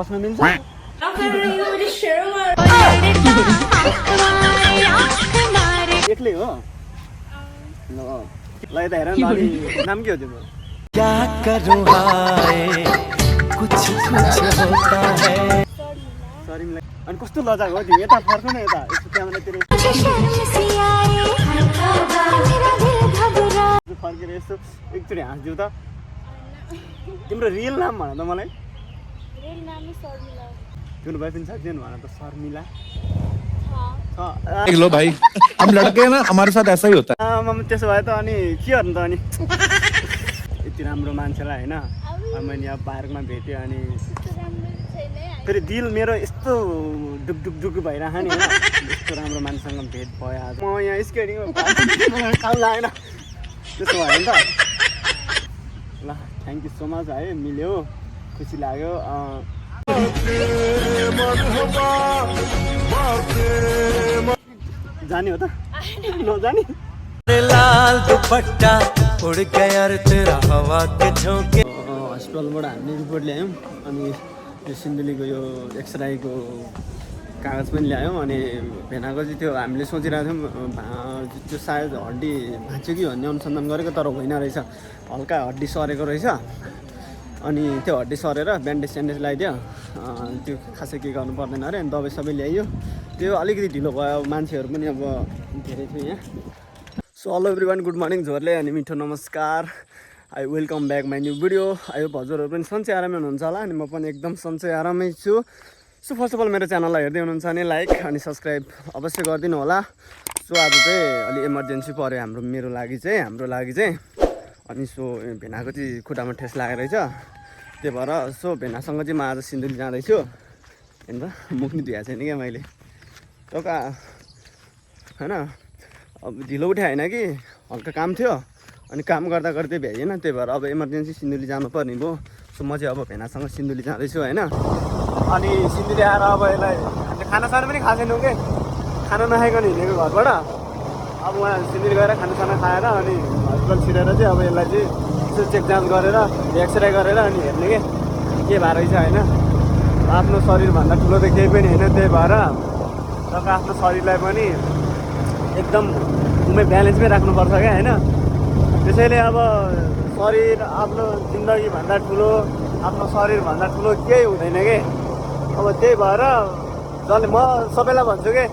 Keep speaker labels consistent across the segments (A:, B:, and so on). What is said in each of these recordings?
A: बस्न मिल्छ एक्लै हो ल यता हेर न अनि नाम के हो तिम्रो
B: क्या करूं हाय कुछ होता है
A: सरी मलाई अनि कस्तो लजाको हो तिमी यता फर्क न यता यसो क्यामेरातिर फर्केर यसो एकचोटि हाँस्दिउ त तिम्रो रियल नाम भन त मलाई तिम्रो बोयफ्रेन्ड छ किन भन त शर्मिला
C: देख लो भाई हम लड़के हैं ना हमारे साथ ऐसा ही होता है
A: त्यसो भए त अनि के गर्नु त अनि यति राम्रो मान्छेलाई होइन मैले यहाँ पार्कमा भेटेँ अनि फेरि दिल मेरो यस्तो डुक भइरहेको नि होइन यस्तो राम्रो मान्छेसँग भेट भयो आज म यहाँ स्केटिङमा काम लागेन त्यसो भयो नि त ल थ्याङ्क यू सो मच है मिल्यो खुसी लाग्यो जाने हो त नजाने
B: लाल दुपट्टा उड़ गया रे तेरा हवा के झोंके
A: हस्पिटलबाट हामीले रिपोर्ट ल्यायौँ अनि यो सिन्धुलीको यो एक्सरेको कागज पनि ल्यायौँ अनि भेनाको चाहिँ त्यो हामीले सोचिरहेको थियौँ त्यो सायद हड्डी भाँच्यो कि भन्ने अनुसन्धान गरेको तर होइन रहेछ हल्का हड्डी सरेको रहेछ अनि त्यो हड्डी सरेर ब्यान्डेज स्यान्डेज लगाइदियो त्यो खासै के गर्नु पर्दैन अरे अनि दबाई सबै ल्याइयो त्यो अलिकति ढिलो भयो मान्छेहरू पनि अब धेरै थियो यहाँ so hello everyone good morning झोरले अनि मिठो नमस्कार I welcome back my new video I hope हजुरहरू पनि सन्चै आरामै हुनुहुन्छ होला अनि म पनि एकदम सन्चै आरामै छु सो फर्स्ट अफ अल मेरो च्यानललाई हेर्दै हुनुहुन्छ भने लाइक अनि सब्सक्राइब अवश्य गरिदिनु होला सो आज चाहिँ अलि इमर्जेन्सी पऱ्यो हाम्रो लागि चाहिँ अनि सो भेनाको चाहिँ खुट्टामा ठेस लागेको रहेछ त्यही भएर सो भेनासँग चाहिँ म आज सिन्धुली जाँदैछु होइन मुख नि धुएको छैन क्या मैले टोका होइन अब ढिलो उठ्यो होइन कि हल्का काम थियो अनि काम गर्दा गर्दै भ्याइएन त्यही भएर अब इमर्जेन्सी सिन्धुली जानुपर्ने भयो सो म चाहिँ अब भेनासँग सिन्धुली जाँदैछु होइन अनि सिन्धुली आएर अब यसलाई खानासाना पनि खाएको छैनौँ कि खाना नखाइकन हिँडेको घरबाट अब उहाँ सिन्धुली गएर खानासाना खाएर अनि हस्पिटल छिरेर चाहिँ अब यसलाई चाहिँ यसो चेक जाँच गरेर एक्सरे गरेर अनि हेर्ने के भएर रहेछ होइन आफ्नो शरीरभन्दा ठुलो त केही पनि होइन त्यही भएर र आफ्नो शरीरलाई पनि एकदम उमै ब्यालेन्समै राख्नुपर्छ क्या होइन त्यसैले अब शरीर आफ्नो जिन्दगीभन्दा ठुलो आफ्नो शरीरभन्दा ठुलो केही हुँदैन कि अब त्यही भएर जसले म सबैलाई भन्छु कि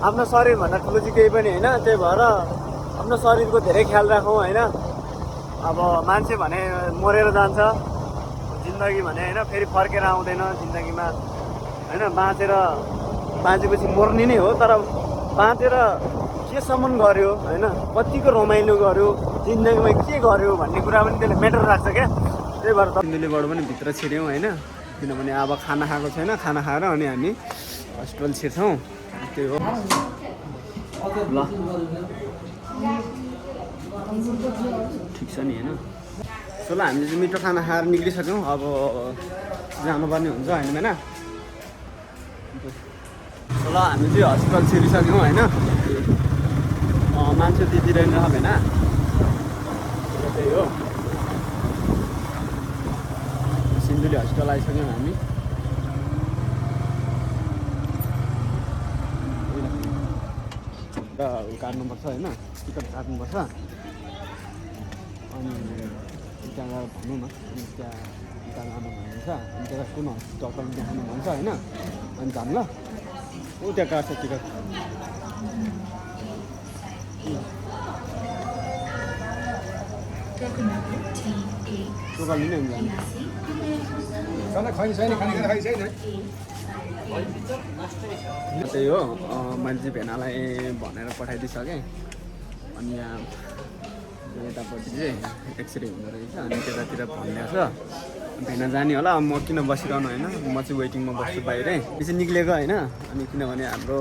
A: आफ्नो शरीरभन्दा ठुलो चाहिँ केही पनि होइन त्यही भएर आफ्नो शरीरको धेरै ख्याल राखौँ होइन अब मान्छे भने मरेर जान्छ जिन्दगी भने होइन फेरि फर्केर आउँदैन जिन्दगीमा होइन बाँचेपछि मर्ने नै हो तर बाँचेर केसम्म गर्यो होइन कतिको रमाइलो गर्यो जिन्दगीमा के गर्यो भन्ने कुरा पनि त्यसले म्याटर राख्छ क्या त्यही भएर सिन्धुलीबाट पनि भित्र छिर्यौँ होइन किनभने अब खाना खाएको छैन खाना खाएर अनि हामी हस्पिटल छिर्छौँ त्यही हो ल ठिक छ नि होइन सो ल हामीले चाहिँ मिठो खाना खाएर निक्लिसक्यौँ अब जानुपर्ने हुन्छ होइन होइन सो ल हामी चाहिँ हस्पिटल छिरिसक्यौँ होइन मान्छे दिदिरहेन होइन त्यही हो सिन्धुली हस्पिटल आइसक्यौँ हामी र काट्नुपर्छ होइन टिकट काट्नुपर्छ अनि त्यहाँ गएर भनौँ न अनि त्यहाँ जानु भन्नुहुन्छ अनि त्यहाँ कुन डक्टरले देखाउनु भन्छ होइन अनि जानु ल ऊ त्यहाँ काट्छ टिकट टोकनले नै हुन्छ त्यही हो मैले चाहिँ भेनालाई भनेर पठाइदिइसकेँ अनि यहाँ यतापट्टि चाहिँ एक्सरे हुँदो रहेछ अनि त्यतातिर भनिरहेको छ भेना जाने होला म किन बसिरहनु होइन म चाहिँ वेटिङमा बस्छु बाहिरै यो चाहिँ निक्लेको होइन अनि किनभने हाम्रो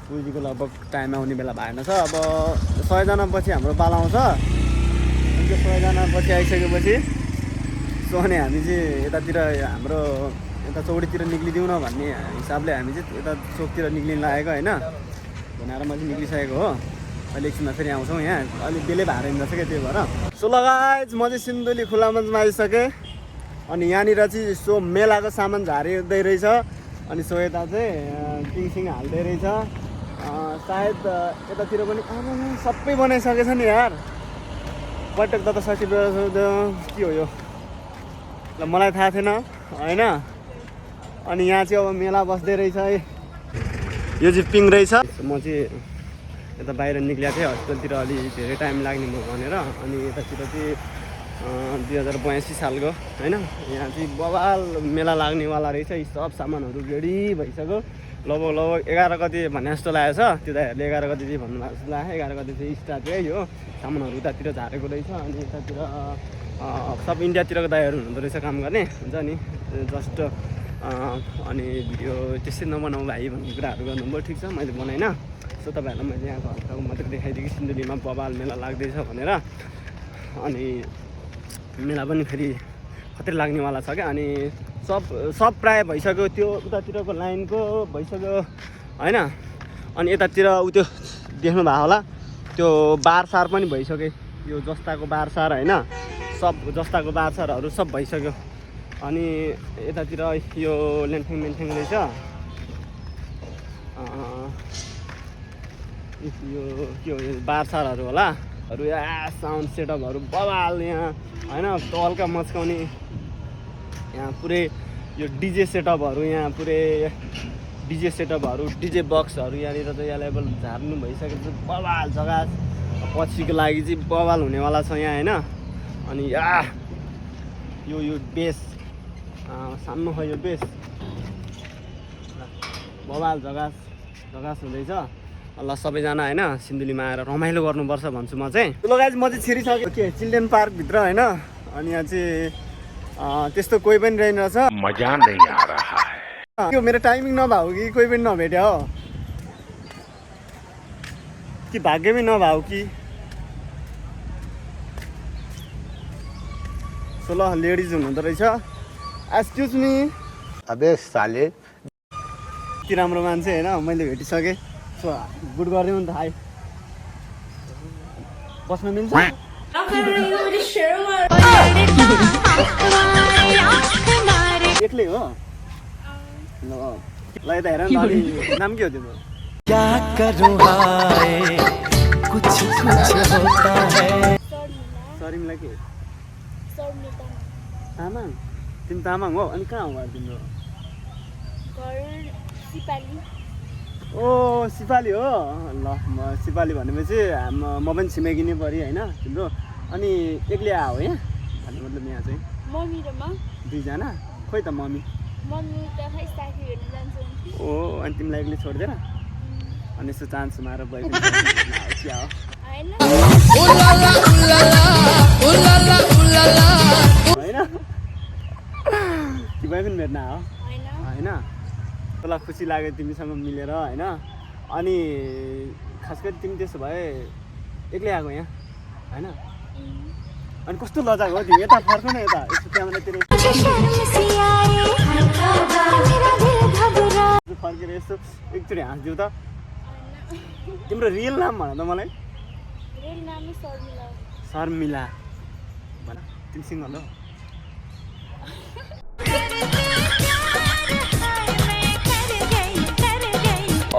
A: पुँजीको लगभग टाइम आउने बेला भएन छ अब 100 जना पछि हाम्रो पाला आउँछ अनि त्यो 100 जना पछि आइसकेपछि सो अनि हामी चाहिँ यतातिर हाम्रो यता चौडीतिर निक्लिदिउँ न भन्ने हिसाबले हामी चाहिँ यता चोकतिर निक्लिनु लागेको होइन भनेर म चाहिँ निक्लिसकेको हो अहिले एकछिनमा फेरि आउँछौँ यहाँ अलिक बेलै भएर हिँड्दैछ क्या त्यही भएर सो लगायत म चाहिँ सिन्धुली खुला मञ्चमा आइसकेँ अनि यहाँनिर चाहिँ सो मेलाको सामान झारिँदै रहेछ अनि सो यता चाहिँ टिङसिङ हाल्दै रहेछ सायद यतातिर पनि सबै बनाइसकेछ नि यार पटक त सर्टिफिकेट के हो यो ल मलाई थाहा थिएन होइन अनि यहाँ चाहिँ अब मेला बस्दै रहेछ है यो चाहिँ पिङ रहेछ म चाहिँ यता बाहिर निक्लिएको थिएँ हस्पिटलतिर अलि धेरै टाइम लाग्ने म भनेर अनि यतातिर चाहिँ 2082 सालको होइन यहाँ चाहिँ बवाल मेला लाग्नेवाला रहेछ यी सब सामानहरू रेडी भइसक्यो लगभग 11 गते भन्ने जस्तो लागेको छ त्यो दाइहरूले 11 गते चाहिँ भन्नुभएको जस्तो लाग्यो 11 गते चाहिँ स्टार्ट है यो सामानहरू उतातिर झारेको रहेछ अनि यतातिर सब इन्डियातिरको दाइहरू हुँदो रहेछ काम गर्ने हुन्छ नि जस्ट अनि भिडियो त्यसै नबनाऊ भाइ भन्ने कुराहरू गर्नुभयो ठिक छ मैले बनाइनँ सो तपाईँहरूलाई मैले यहाँको हल्काको मात्रै देखाइदिएँ कि सिन्धुलीमा बवाल मेला लाग्दैछ भनेर अनि मेला पनि फेरि खतरै लाग्नेवाला छ क्या अनि सब प्रायः भइसक्यो त्यो उतातिरको लाइनको भइसक्यो होइन अनि यतातिर उ त्यो देख्नु भएको होला त्यो बारसार पनि भइसक्यो यो जस्ताको बारसार होइन सब जस्ताको बारसारहरू सब भइसक्यो अनि यतातिर यो लेन्थेङ रहेछ यो के हो बारसारहरू होला साउन्ड सेटअपहरू बवाल यहाँ होइन तल्का मच्काउने यहाँ पुरै यो डिजे सेटअपहरू यहाँ पुरै डिजे सेटअपहरू डिजे बक्सहरू यहाँनिर त यहाँ लेभल झार्नु भइसकेको छ बवाल जग्गा पछिको लागि चाहिँ बवाल हुनेवाला छ यहाँ होइन अनि यो बेस सानो छ यो बेस बवाल जग्गा हुँदैछ ल सबैजना होइन सिन्धुलीमा आएर रमाइलो गर्नुपर्छ भन्छु म चाहिँ ल गाइस म चाहिँ छिरिसकेँ के चिल्ड्रेन पार्कभित्र होइन अनि यहाँ चाहिँ त्यस्तो कोही पनि रहेनछ
C: मजा नहीं आ रहा है
A: यो मेरो टाइमिङ नभएको कि कोही पनि नभेट्यो हो कि भाग्यमै नभएको कि सो ल लेडिज हुनुहुँदो रहेछ एक्सक्युज मी
D: अबे साले
A: यति राम्रो मान्छे होइन मैले भेटिसकेँ सो गुड गरिदिउँ नि त हाई बस्न मिल्छ एक्लै हो ल यता हेर न अलि नाम के हो तिम्रो
B: क्या करूं हाय कुछ होता है
A: सरिमलाई के तामाङ तिमी तामाङ हो अनि कहाँ हो घर तिम्रो ओ सिपाली हो ल म सिपाली भनेपछि म पनि छिमेकी नै पऱ्यो होइन तिम्रो अनि एक्लै आयो यहाँ भन्नु मतलब यहाँ चाहिँ
E: मम्मी र म
A: दुईजना खोइ त मम्मी
E: त खै साथी हेर्न जान्छु
A: ओ अनि तिमीलाई एक्लै छोडिदिएर अनि यसो चान्स मार भयो क्या हो
E: हैन
A: होइन कि भयो पनि भेट्न हो
E: हैन
A: होइन तँलाई खुसी लाग्यो तिमीसँग मिलेर होइन अनि खास गरी तिमी त्यसो भए एक्लै आएको यहाँ होइन अनि कस्तो लजाको हो तिमी यता फर्क न यता यसो क्यामेरातिर फर्केर यस्तो एकचोटि हाँसिदिउ त तिम्रो रियल नाम भन त मलाई
E: रेल नाम शर्मिला
A: शर्मिला भन तिमी सिङ्गल हो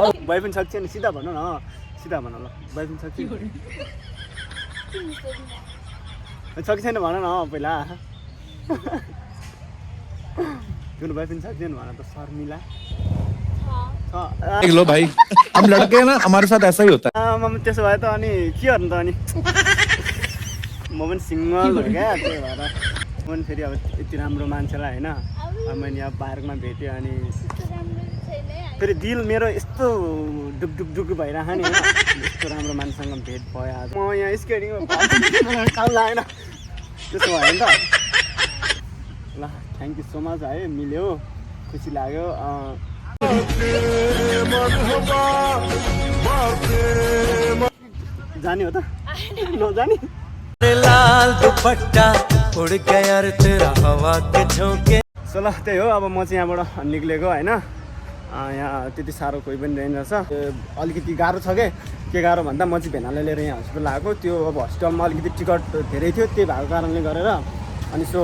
A: भए पनि सक्छ नि सिधा भन न सिधा भन ल भए पनि सक्छ सक्छ छैन भन न पहिला तिम्रो भए पनि सक्दैन भन त शर्मिला
C: देख लो भाई हम लड़के हैं ना हमारे साथ ऐसा ही होता है
A: त्यसो भए त अनि के गर्नु त अनि म पनि सिङ्गल हो क्या त्यही भएर म पनि फेरि अब यति राम्रो मान्छेलाई होइन अब मैले अब पार्कमा भेटेँ अनि फेरि दिल मेरो यस्तो डुक भइरहेको नि यस्तो राम्रो मान्छेसँग भेट भयो आज म यहाँ स्केटिङमा काम लागेन त्यसो भयो नि त ल थ्याङ्क यू सो मच है मिल्यो खुसी लाग्यो जाने हो त नजाने
B: लाल दुपट्टा उड़ गया रे तेरा हवा के झोंके
A: सो ल त्यही हो अब म चाहिँ यहाँबाट निक्लेको होइन यहाँ त्यति साह्रो कोही पनि रहेनछ अलिकति गाह्रो छ के गाह्रो भन्दा म चाहिँ भेनालाई लिएर यहाँ हस्पिटल आएको त्यो अब हस्पिटलमा अलिकति टिकट धेरै थियो त्यही भएको कारणले गरेर अनि सो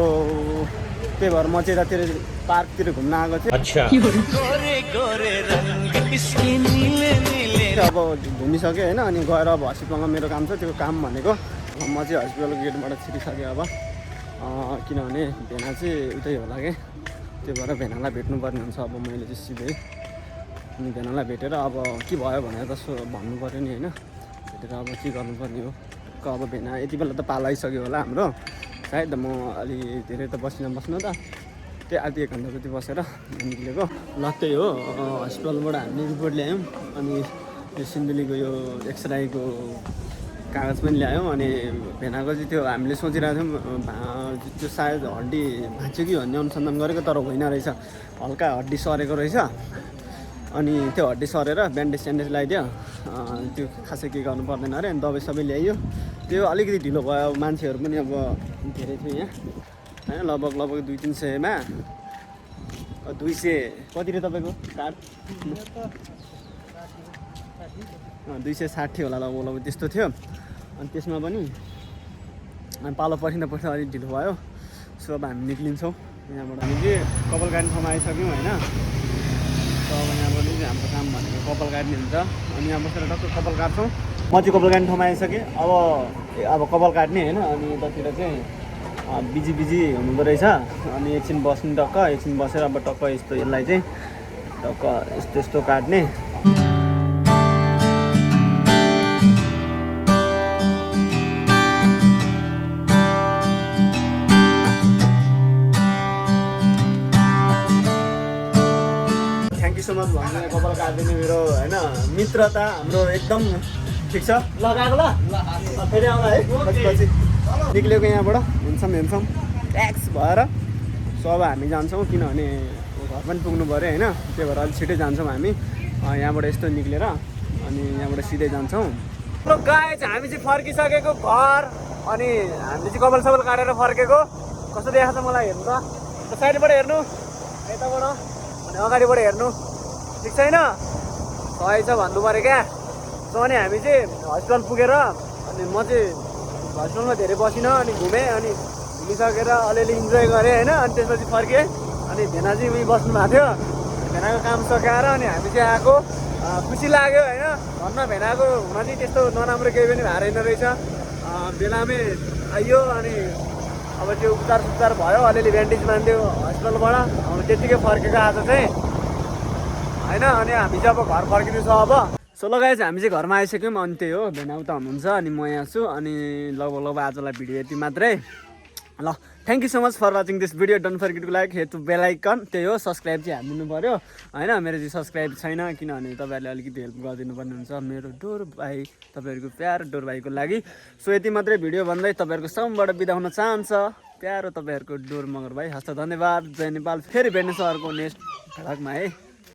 A: त्यही भएर म चाहिँ यतातिर पार्कतिर घुम्न आएको थिएँ।
B: गोरे गोरे रंग इसके नीले नीले
A: अब घुमिसकेँ होइन, अनि गएर अब हस्पिटलमा मेरो काम छ। त्यो काम भनेको म चाहिँ हस्पिटलको गेटबाट छिरिसकेँ अब, किनभने भेना चाहिँ उतै होला कि, त्यो भएर भेनालाई भेट्नुपर्ने हुन्छ। अब मैले चाहिँ सिधै अनि भेनालाई भेटेर अब के भयो भनेर त भन्नु पऱ्यो नि होइन, भेटेर अब के गर्नुपर्ने हो। अब भेना यति बेला त पाल आइसक्यो होला हाम्रो, सायद म अलि धेरै त बस्नु त, त्यही आधी 1 घन्टा जति बसेर निक्लेको। ल त्यही हो, हस्पिटलबाट हामीले रिपोर्ट ल्यायौँ, अनि यो सिन्धुलीको यो एक्सरेको कागज पनि ल्यायौँ। अनि भेनाको चाहिँ त्यो हामीले सोचिरहेको थियौँ त्यो सायद हड्डी भाँच्यो कि भन्ने अनुसन्धान गरेको, तर होइन रहेछ, हल्का हड्डी सरेको रहेछ। अनि त्यो हड्डी सरेर ब्यान्डेज स्यान्डेज लगाइदियो, त्यो खासै के गर्नु पर्दैन अरे। अनि दबाई सबै ल्याइयो, त्यो अलिकति ढिलो भयो। मान्छेहरू पनि अब धेरै थियो यहाँ होइन, लगभग 200-300मा 200 कति रे तपाईँको कार्ड 260 होला लगभग त्यस्तो थियो। अनि त्यसमा पनि पालो पर्खिँदा अलिक ढिलो भयो। सो अब हामी निक्लिन्छौँ यहाँबाट। हामी चाहिँ कपाल काट्ने ठाउँमा आइसक्यौँ होइन। त अब यहाँबाट चाहिँ हाम्रो काम भनेको कपाल काट्ने हुन्छ। अनि यहाँ बसेर टक्क कपाल काट्छौँ। म चाहिँ कपाल काट्ने ठाउँमा आइसकेँ। अब कपाल काट्ने होइन, अनि यतातिर चाहिँ बिजी हुनुहुँदो रहेछ। अनि एकछिन बस्नु, टक्क एकछिन बसेर अब टक्क यस्तो यसलाई चाहिँ टक्क यस्तो काट्ने। थ्याङ्क यू सो मच भन्नु, कपाल काटिदिने मेरो होइन मित्रता हाम्रो एकदम ठिक छ। लगाएको ल फेरि आउँला है पछि निक्लेको यहाँबाट हुन्छौँ ट्याक्स भएर। सो अब हामी जान्छौँ, किनभने घर पनि पुग्नु पऱ्यो होइन, त्यही भएर अलिक छिटै जान्छौँ हामी यहाँबाट यस्तो निक्लेर। अनि यहाँबाट सिधै जान्छौँ। गाइस हामी चाहिँ फर्किसकेको घर, अनि हामीले चाहिँ कपाल सपाल काटेर फर्केको। कस्तो देखा छ मलाई हेर्नु त, साइडबाट हेर्नु, यताबाट अनि अगाडिबाट हेर्नु, ठिक छैन? सही छ भन्नु पऱ्यो क्या। सो अनि हामी चाहिँ हस्पिटल पुगेर अनि म चाहिँ हस्पिटलमा धेरै बसिनँ, अनि घुमेँ, अनि घुमिसकेर अलिअलि इन्जोय गरेँ होइन। अनि त्यसपछि फर्केँ, अनि भेना चाहिँ उयो बस्नु भएको थियो, भेनाको काम सकाएर अनि हामी चाहिँ आएको। खुसी लाग्यो होइन, भन्न भेनाको हुन चाहिँ त्यस्तो नराम्रो केही पनि भएको रहेन रहेछ। बेलामै आइयो, अनि अब त्यो उपचार भयो, अलिअलि ब्यान्डेज बाँधियो हस्पिटलबाट। अब त्यत्तिकै फर्केको आज चाहिँ होइन। अनि हामी चाहिँ अब घर फर्किँदैछ अब। सो लगाएछ हामी चाहिँ घरमा आइसक्यौँ। अनि त्यही हो, भेना उता हुनुहुन्छ, अनि म यहाँ छु। अनि लगभग आजलाई भिडियो यति मात्रै ल। Thank you so much for watching this video. Don't forget to like, hit to bell icon. त्यही हो, सब्सक्राइब चाहिँ हालिदिनु पऱ्यो होइन। मेरो चाहिँ सब्सक्राइब छैन, किनभने तपाईँहरूले अलिकति हेल्प गरिदिनु पर्ने हुन्छ मेरो डोर भाइ, तपाईँहरूको प्यारो डोर भाइको लागि। सो यति मात्रै भिडियो भन्दै तपाईँहरूको समूहबाट बिदा हुन चाहन्छ प्यारो तपाईँहरूको डोर मगर भाइ। हस्त धन्यवाद। जय नेपाल। फेरि भेट्ने सहरको नेक्स्ट भ्लगमा है।